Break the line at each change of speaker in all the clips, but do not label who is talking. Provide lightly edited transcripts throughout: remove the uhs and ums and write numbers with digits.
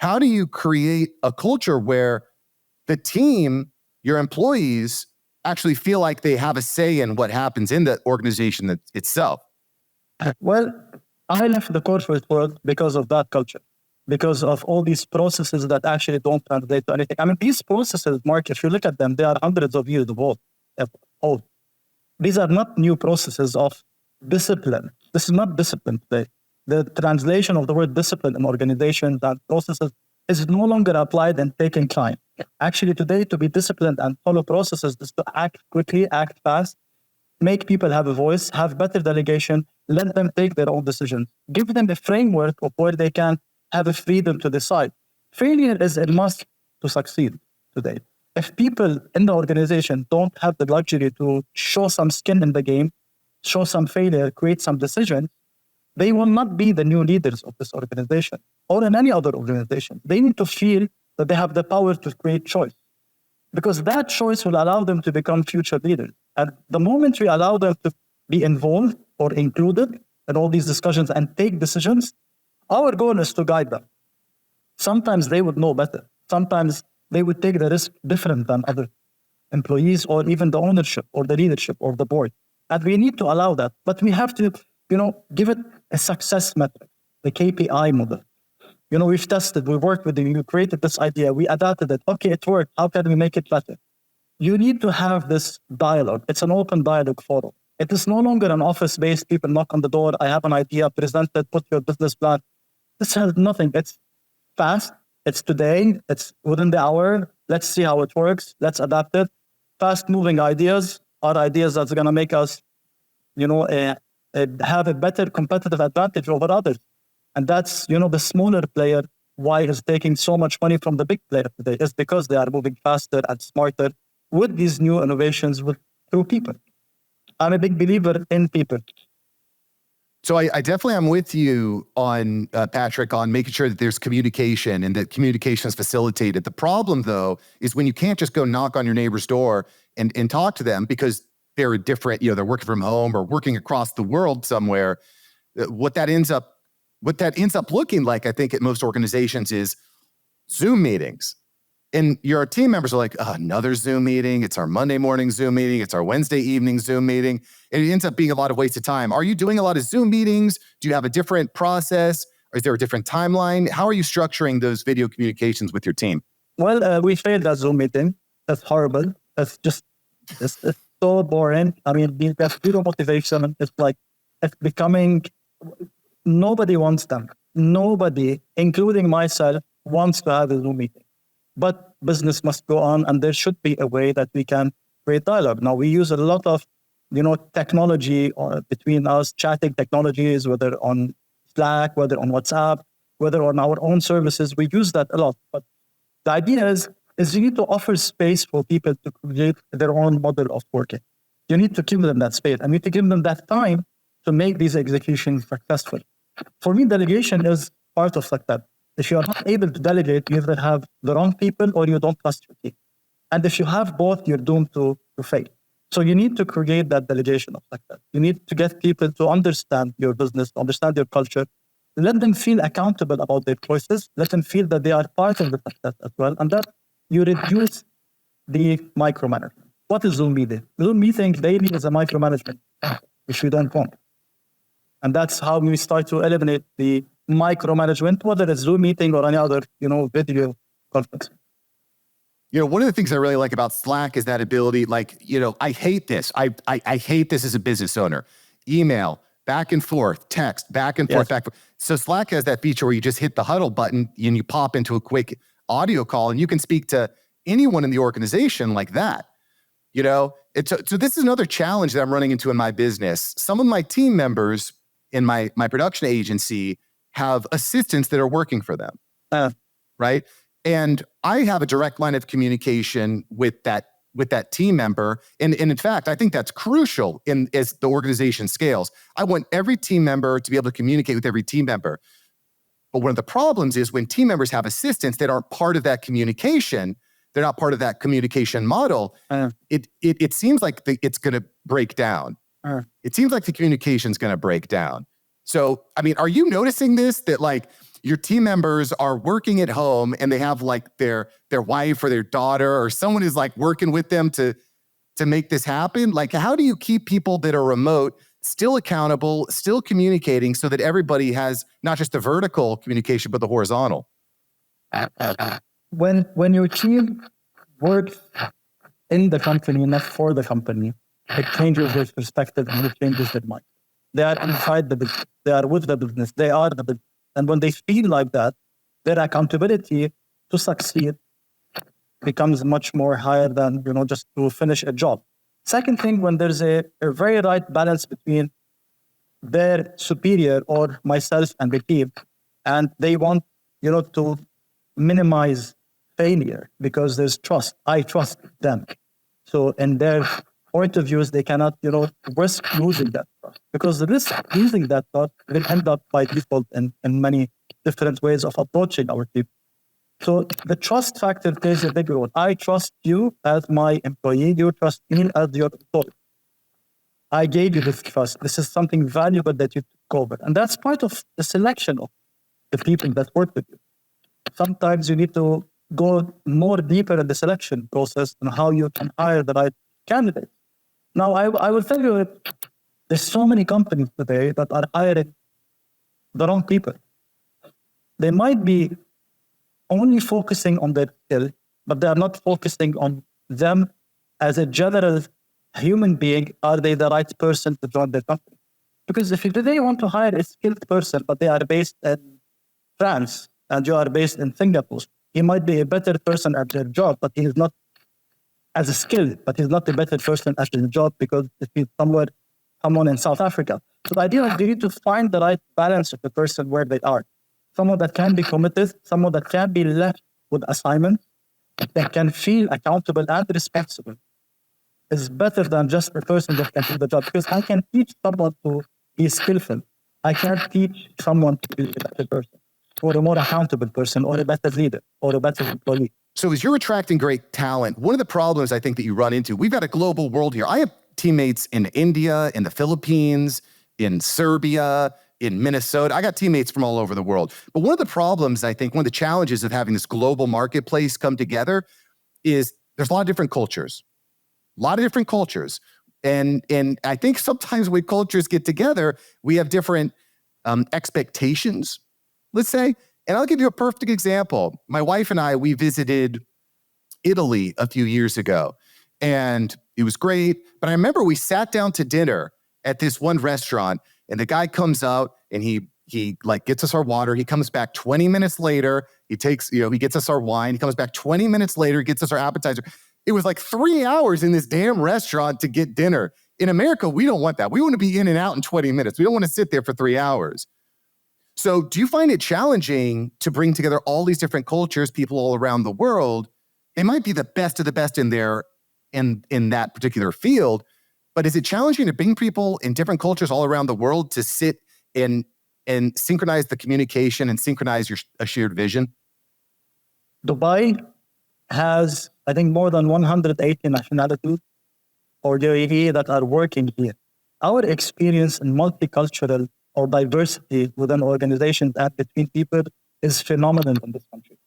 how do you create a culture where the team, your employees, actually feel like they have a say in what happens in the organization itself?
Well, I left the corporate world because of that culture, because of all these processes that actually don't translate to anything. I mean, these processes, Mark, if you look at them, they are hundreds of years old. These are not new processes of discipline. This is not discipline today. The translation of the word discipline in organizations and processes is no longer applied and taking time. Actually, today, to be disciplined and follow processes is to act quickly, act fast, make people have a voice, have better delegation, let them take their own decisions, give them a framework of where they can have a freedom to decide. Failure is a must to succeed today. If people in the organization don't have the luxury to show some skin in the game, show some failure, create some decisions, they will not be the new leaders of this organization or in any other organization. They need to feel that they have the power to create choice, because that choice will allow them to become future leaders. And the moment we allow them to be involved or included in all these discussions and take decisions, our goal is to guide them. Sometimes they would know better. Sometimes they would take the risk different than other employees or even the ownership or the leadership or the board. And we need to allow that. But we have to, give it a success metric, the KPI model. We've tested, we worked with you, created this idea, we adapted it. Okay, it worked. How can we make it better? You need to have this dialogue. It's an open dialogue forum. It is no longer an office-based, people knock on the door, I have an idea, present it, put your business plan. This has nothing. It's fast. It's today. It's within the hour. Let's see how it works. Let's adapt it. Fast-moving ideas are ideas that's going to make us, have a better competitive advantage over others. And that's, the smaller player, why is taking so much money from the big player today, is because they are moving faster and smarter with these new innovations through people. I'm a big believer in people.
So I definitely am with you on, Patrick, on making sure that there's communication and that communication is facilitated. The problem, though, is when you can't just go knock on your neighbor's door and talk to them because they're different, they're working from home or working across the world somewhere. What that ends up looking like, I think, at most organizations is Zoom meetings. And your team members are like, another Zoom meeting. It's our Monday morning Zoom meeting. It's our Wednesday evening Zoom meeting. And it ends up being a lot of wasted time. Are you doing a lot of Zoom meetings? Do you have a different process? Or is there a different timeline? How are you structuring those video communications with your team?
Well, we failed that Zoom meeting. That's horrible. It's so boring. I mean, there's zero motivation. It's becoming, nobody wants them. Nobody, including myself, wants to have a Zoom meeting. But business must go on, and there should be a way that we can create dialogue. Now, we use a lot of, technology between us, chatting technologies, whether on Slack, whether on WhatsApp, whether on our own services. We use that a lot. But the idea is you need to offer space for people to create their own model of working. You need to give them that space. And you need to give them that time to make these executions successful. For me, delegation is part of like that. If you are not able to delegate, you either have the wrong people or you don't trust your team. And if you have both, you're doomed to fail. So you need to create that delegation of success. You need to get people to understand your business, understand your culture, let them feel accountable about their choices, let them feel that they are part of the success as well, and that you reduce the micromanagement. What is Zoom meeting? Zoom meeting daily is a micromanagement, which we don't want. And that's how we start to eliminate the micromanagement, whether it's Zoom meeting or any other, video conference.
One of the things I really like about Slack is that ability, I hate this. I hate this as a business owner. Email, back and forth, text, back and forth, back and forth. So Slack has that feature where you just hit the huddle button and you pop into a quick audio call and you can speak to anyone in the organization like that. So this is another challenge that I'm running into in my business. Some of my team members in my production agency have assistants that are working for them, right? And I have a direct line of communication with that team member. And in fact, I think that's crucial as the organization scales. I want every team member to be able to communicate with every team member. But one of the problems is when team members have assistants that aren't part of that communication, they're not part of that communication model, it seems like it's going to break down. It seems like the communication's going to break down. So, I mean, are you noticing this, that your team members are working at home and they have like their wife or their daughter or someone is like working with them to make this happen? Like, how do you keep people that are remote still accountable, still communicating so that everybody has not just the vertical communication, but the horizontal?
When your team works in the company, not for the company, it changes their perspective and it changes their mind. They are inside the business. They are with the business. They are the business. And when they feel like that, their accountability to succeed becomes much more higher than, just to finish a job. Second thing, when there's a very right balance between their superior or myself and the team, and they want, to minimize failure because there's trust. I trust them. So in their point of views, they cannot, risk losing that trust, because the risk of losing that trust will end up by default in many different ways of approaching our team. So the trust factor plays a big role. I trust you as my employee. You trust me as your employee. I gave you this trust. This is something valuable that you took over. And that's part of the selection of the people that work with you. Sometimes you need to go more deeper in the selection process and how you can hire the right candidate. Now, I will tell you, there's so many companies today that are hiring the wrong people. They might be only focusing on their skill, but they are not focusing on them as a general human being. Are they the right person to join their company? Because if they want to hire a skilled person, but they are based in France and you are based in Singapore, he might be a better person at their job, but he is not as a skill, but he's not a better person at his job because he's someone in South Africa. So the idea is you need to find the right balance of the person where they are. Someone that can be committed, someone that can be left with assignments, that can feel accountable and responsible, is better than just a person that can do the job. Because I can teach someone to be skillful. I can't teach someone to be a better person, or a more accountable person, or a better leader, or a better employee.
So as you're attracting great talent, one of the problems I think that you run into, we've got a global world here. I have teammates in India, in the Philippines, in Serbia, in Minnesota. I got teammates from all over the world. But one of the problems, I think, one of the challenges of having this global marketplace come together is there's a lot of different cultures. And I think sometimes when cultures get together, we have different expectations, let's say. And I'll give you a perfect example. My wife and I, we visited Italy a few years ago, and it was great. But I remember we sat down to dinner at this one restaurant, and the guy comes out and he like gets us our water. He comes back 20 minutes later. He takes, he gets us our wine. He comes back 20 minutes later, gets us our appetizer. It was like 3 hours in this damn restaurant to get dinner. In America, we don't want that. We want to be in and out in 20 minutes. We don't want to sit there for 3 hours. So do you find it challenging to bring together all these different cultures, people all around the world? They might be the best of the best in that particular field, but is it challenging to bring people in different cultures all around the world to sit and synchronize the communication and synchronize a shared vision?
Dubai has, I think, more than 180 nationalities or UAE that are working here. Our experience in multicultural or diversity within organizations and between people is phenomenal in this country.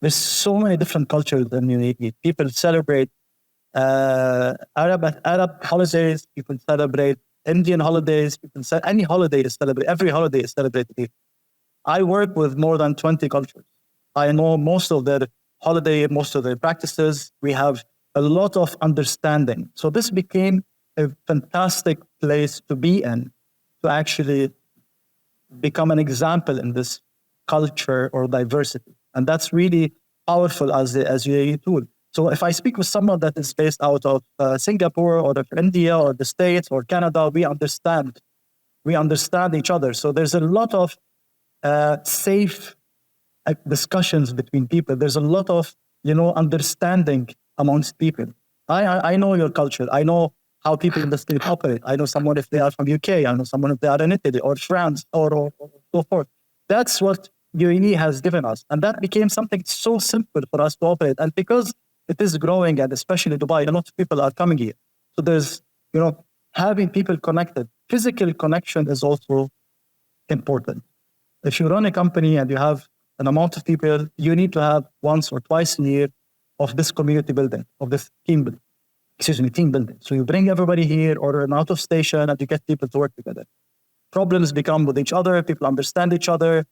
There's so many different cultures in UAE. People celebrate Arab holidays, people celebrate Indian holidays, any holiday is celebrated, every holiday is celebrated here. I work with more than 20 cultures. I know most of their holiday, most of their practices. We have a lot of understanding. So this became a fantastic place to be in, to actually become an example in this culture or diversity. And that's really powerful as a UAE tool. So if I speak with someone that is based out of Singapore or of India or the States or Canada, we understand each other. So there's a lot of safe discussions between people. There's a lot of, understanding amongst people. I know your culture. I know how people in the state operate. I know someone if they are from UK. I know someone if they are in Italy or France or so forth. That's what UAE has given us. And that became something so simple for us to operate. And because it is growing, and especially Dubai, a lot of people are coming here. So there's, having people connected. Physical connection is also important. If you run a company and you have an amount of people, you need to have once or twice a year of this community building, of this team building. Team building. So you bring everybody here or an out of station and you get people to work together. Problems become with each other, people understand each other,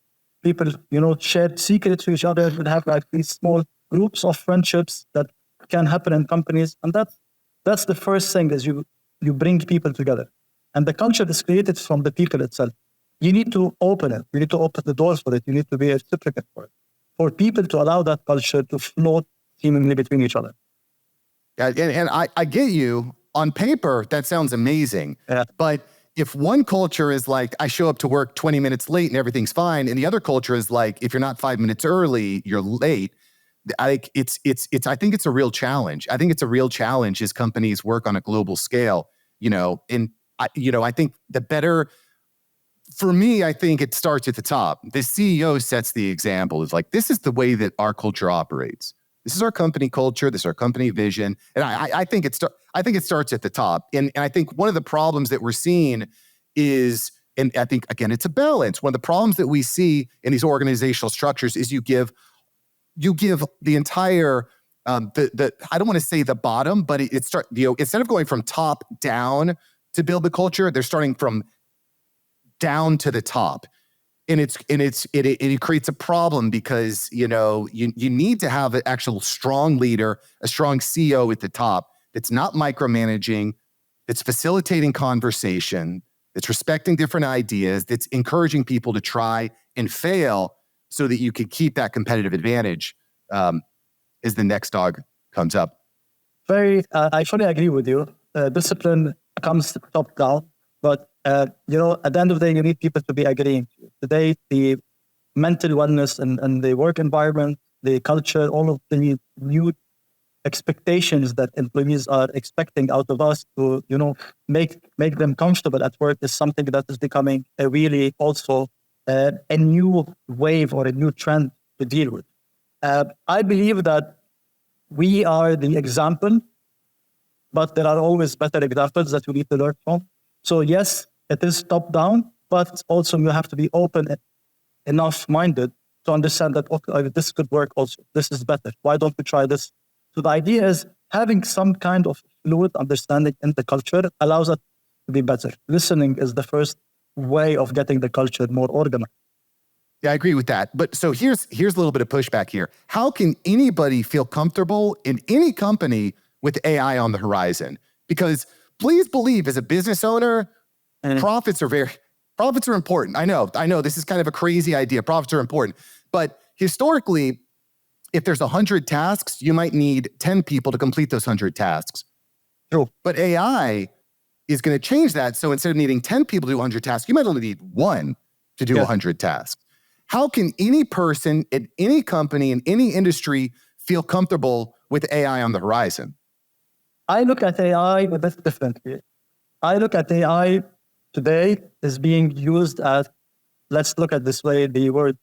people, share secrets to each other, and have like these small groups of friendships that can happen in companies. And that's the first thing is you bring people together. And the culture is created from the people itself. You need to open it. You need to open the doors for it. You need to be a reciprocate for it. For people to allow that culture to float seemingly between each other.
Yeah, and I get you. On paper, that sounds amazing.
Yeah.
But if one culture is like, I show up to work 20 minutes late and everything's fine, and the other culture is like, if you're not 5 minutes early, you're late. I think it's a real challenge. I think it's a real challenge as companies work on a global scale. And I think the better. For me, I think it starts at the top. The CEO sets the example. It's like, this is the way that our culture operates. This is our company culture. This is our company vision. And I think it starts at the top. And I think one of the problems that we're seeing is, and I think, again, it's a balance. One of the problems that we see in these organizational structures is you give the entire, I don't want to say the bottom, but instead of going from top down to build the culture, they're starting from down to the top. And it creates a problem because, you need to have an actual strong leader, a strong CEO at the top that's not micromanaging, that's facilitating conversation, that's respecting different ideas, that's encouraging people to try and fail so that you can keep that competitive advantage as the next dog comes up.
I fully agree with you. Discipline comes top down, but at the end of the day, you need people to be agreeing. Today, the mental wellness and the work environment, the culture, all of the new expectations that employees are expecting out of us to, make them comfortable at work is something that is becoming a really also a new wave or a new trend to deal with. I believe that we are the example, but there are always better examples that we need to learn from. So yes, it is top down, but also you have to be open enough minded to understand that, okay, this could work also. This is better. Why don't we try this? So the idea is having some kind of fluid understanding in the culture allows us to be better. Listening is the first way of getting the culture more organized.
Yeah, I agree with that. But so here's a little bit of pushback here. How can anybody feel comfortable in any company with AI on the horizon? Because please believe, as a business owner, profits are important. I know this is kind of a crazy idea. Profits are important. But historically, if there's 100 tasks, you might need 10 people to complete those 100 tasks.
True.
But AI is going to change that. So instead of needing 10 people to do 100 tasks, you might only need one to do 100 tasks. How can any person in any company, in any industry, feel comfortable with AI on the horizon?
I look at AI a bit differently. I look at AI today as being used as, let's look at this way, the word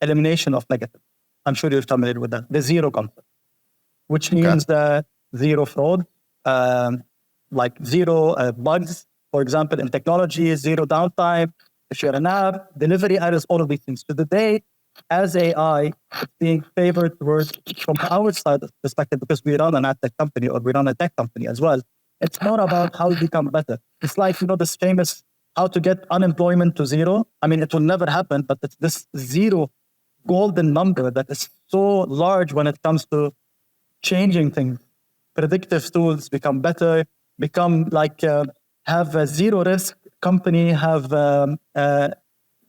elimination of negative. I'm sure you're familiar with that. The zero concept, which means that zero fraud, like zero bugs, for example, in technology, zero downtime, share an app, delivery errors, all of these things. So today, as AI, it's being favored towards, from our side perspective, because we run an ad tech company or we run a tech company as well. It's not about how to become better. It's like, this famous how to get unemployment to zero. I mean, it will never happen, but it's this zero golden number that is so large when it comes to changing things. Predictive tools become better, become like have a zero risk company, have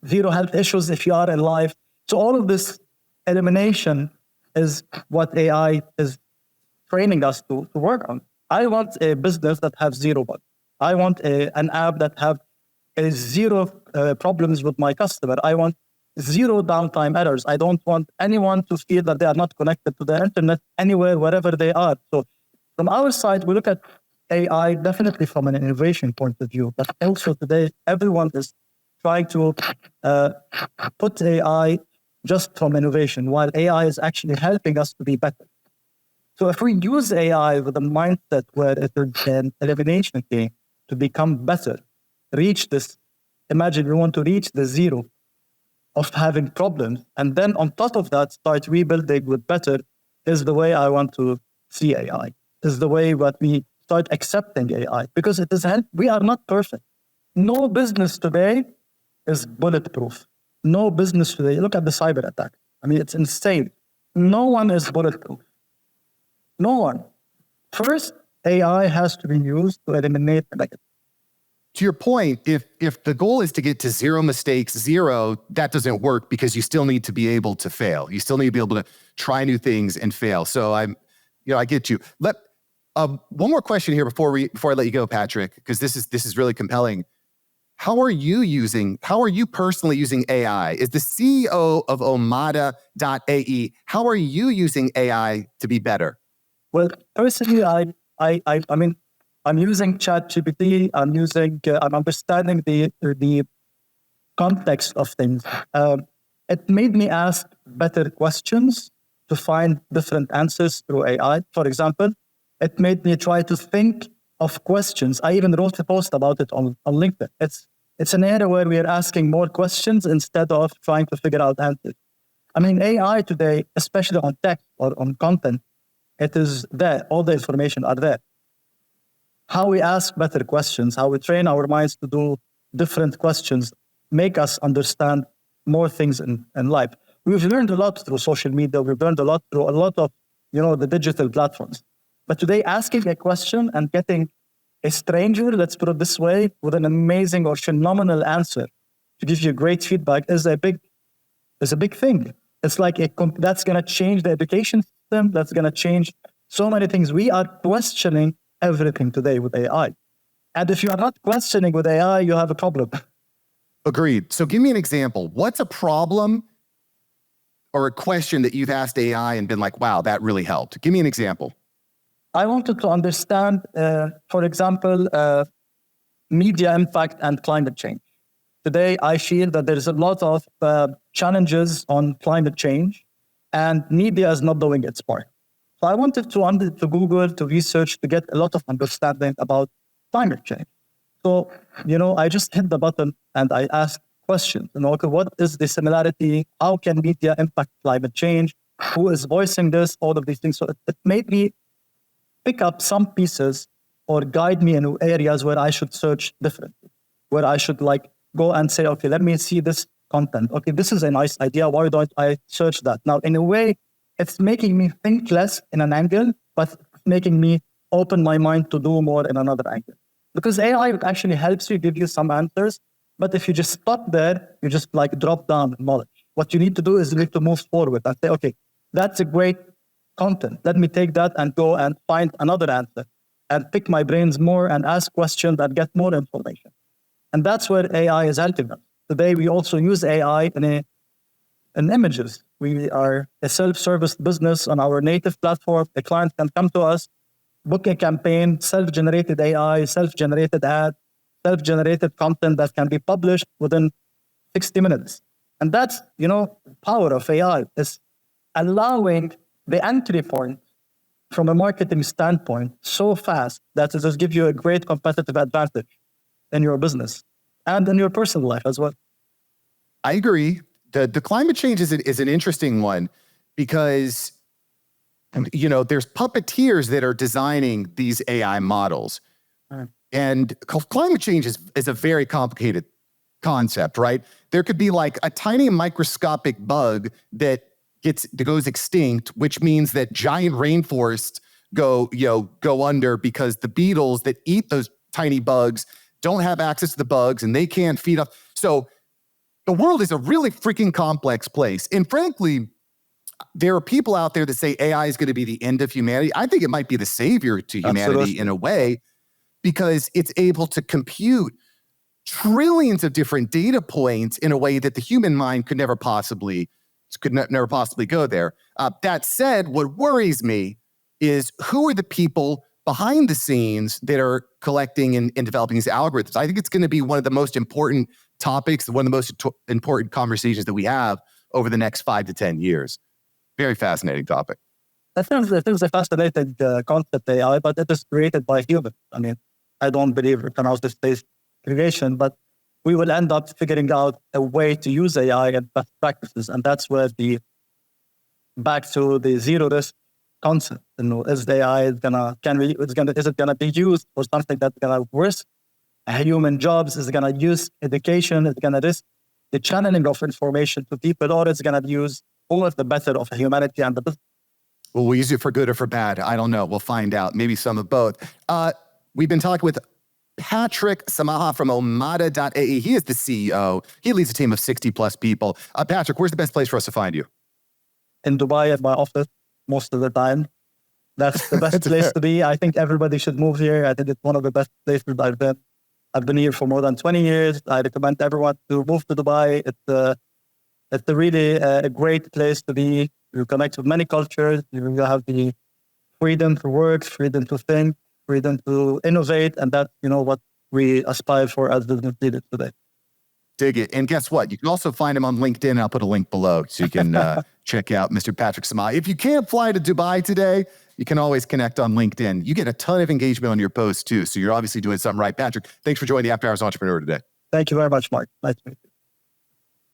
zero health issues if you are alive. So all of this elimination is what AI is training us to work on. I want a business that has zero bugs. I want an app that have zero problems with my customer. I want zero downtime errors. I don't want anyone to feel that they are not connected to the internet anywhere, wherever they are. So from our side, we look at AI definitely from an innovation point of view, but also today, everyone is trying to put AI just from innovation, while AI is actually helping us to be better. So if we use AI with a mindset where it is an elimination game to become better, reach this, imagine we want to reach the zero of having problems. And then on top of that, start rebuilding with better is the way I want to see AI, is the way that we start accepting AI, because it is we are not perfect. No business today is bulletproof. No business today. Look at the cyber attack. I mean, it's insane. No one is bulletproof. No one. First, AI has to be used to eliminate the negative.
To your point, if the goal is to get to zero mistakes, that doesn't work, because you still need to be able to fail. You still need to be able to try new things and fail. So I get you. One more question here before I let you go, Patrick, because this is really compelling. How are you personally using AI? Is the CEO of Omada.ae, how are you using AI to be better?
Well, personally, I mean, I'm using ChatGPT. I'm understanding the context of things. It made me ask better questions to find different answers through AI. For example, it made me try to think of questions. I even wrote a post about it on LinkedIn. It's an area where we are asking more questions instead of trying to figure out answers. I mean, AI today, especially on text or on content, it is there. All the information are there. How we ask better questions, how we train our minds to do different questions, make us understand more things in life. We've learned a lot through social media. We've learned a lot through a lot of, the digital platforms. But today, asking a question and getting a stranger, let's put it this way, with an amazing or phenomenal answer to give you great feedback is a big thing. It's like that's going to change the education system. That's going to change so many things. We are questioning everything today with AI. And if you are not questioning with AI, you have a problem.
Agreed. So give me an example. What's a problem or a question that you've asked AI and been like, wow, that really helped? Give me an example.
I wanted to understand, for example, media impact and climate change. Today, I feel that there is a lot of challenges on climate change, and media is not doing its part. So I wanted to Google, to research, to get a lot of understanding about climate change. So, I just hit the button and I asked questions. Okay, what is the similarity? How can media impact climate change? Who is voicing this? All of these things. So it made me pick up some pieces or guide me in areas where I should search differently, where I should go and say, okay, let me see this content. Okay, this is a nice idea. Why don't I search that? Now, in a way, it's making me think less in an angle, but making me open my mind to do more in another angle. Because AI actually helps you, give you some answers. But if you just stop there, you just drop down knowledge. What you need to do is you need to move forward and say, okay, that's a great content. Let me take that and go and find another answer and pick my brains more and ask questions and get more information. And that's where AI is helping us. Today, we also use AI in images. We are a self-service business on our native platform. A client can come to us, book a campaign, self-generated AI, self-generated ad, self-generated content that can be published within 60 minutes. And that's, power of AI is allowing the entry point from a marketing standpoint so fast that it just gives you a great competitive advantage in your business and in your personal life as well.
I agree. The climate change is an interesting one because, there's puppeteers that are designing these AI models.
Right.
And climate change is a very complicated concept, right? There could be a tiny microscopic bug that goes extinct, which means that giant rainforests go under because the beetles that eat those tiny bugs don't have access to the bugs and they can't feed off. So the world is a really freaking complex place. And frankly, there are people out there that say AI is going to be the end of humanity. I think it might be the savior to humanity. Absolutely. In a way, because it's able to compute trillions of different data points in a way that the human mind could never possibly go there. That said, what worries me is who are the people behind the scenes that are collecting and developing these algorithms. I think it's going to be one of the most important topics, one of the most important conversations that we have over the next 5 to 10 years. Very fascinating topic.
I think it's a fascinating concept, AI, but it is created by humans. I mean, I don't believe it can out this creation, but we will end up figuring out a way to use AI and best practices. And that's where back to the zero risk concept. Is the AI is it gonna be used for something that's gonna risk human jobs? Is it gonna use education? Is it gonna risk the channeling of information to people, or it's gonna use all of the better of humanity and the business?
Well, we'll use it for good or for bad. I don't know. We'll find out. Maybe some of both. We've been talking with Patrick Samaha from Omada.ae. He is the CEO. He leads a team of 60 plus people. Patrick, where's the best place for us to find you?
In Dubai at my office most of the time. That's the best place to be. I think everybody should move here. I think it's one of the best places I've been. I've been here for more than 20 years. I recommend everyone to move to Dubai. It's a really a great place to be. You connect with many cultures. You have the freedom to work, freedom to think, freedom to innovate. And that's, what we aspire for as business leaders today.
Dig it. And guess what? You can also find him on LinkedIn. I'll put a link below so you can check out Mr. Patrick Samaha. If you can't fly to Dubai today, you can always connect on LinkedIn. You get a ton of engagement on your posts too. So you're obviously doing something right. Patrick, thanks for joining the After Hours Entrepreneur today.
Thank you very much, Mark. Nice to meet you.